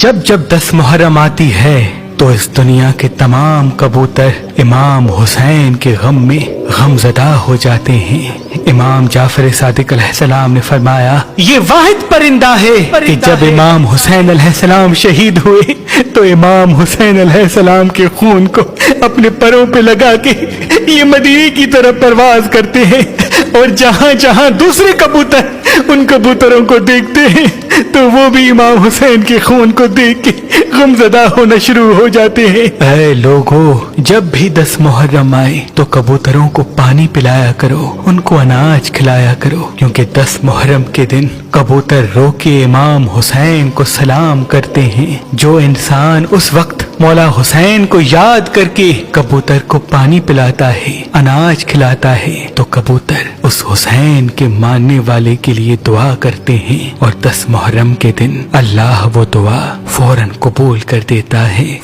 जब जब 10 मुहर्रम आती है तो इस दुनिया के तमाम कबूतर इमाम हुसैन के गम में गमज़दा हो जाते हैं। इमाम जाफर सादिक अलैहिस्सलाम ने फरमाया, ये वाहिद परिंदा है कि जब इमाम हुसैन अलैहिस्सलाम शहीद हुए तो इमाम हुसैन अलैहिस्सलाम के खून को अपने परों पे लगा के ये मदीने की तरफ परवाज करते हैं, और जहाँ जहाँ दूसरे कबूतर उन कबूतरों को देखते हैं तो वो भी इमाम हुसैन के खून को देख के गमज़दा होना शुरू हो जाते हैं। ऐ लोगों, जब भी 10 मुहर्रम आए तो कबूतरों को पानी पिलाया करो, उनको अनाज खिलाया करो, क्योंकि 10 मुहर्रम के दिन कबूतर रोके इमाम हुसैन को सलाम करते हैं। जो इंसान उस वक्त मौला हुसैन को याद करके कबूतर को पानी पिलाता है, अनाज खिलाता है, तो कबूतर उस हुसैन के मानने वाले के लिए दुआ करते हैं, और 10 मुहर्रम के दिन अल्लाह वो दुआ फौरन कबूल कर देता है।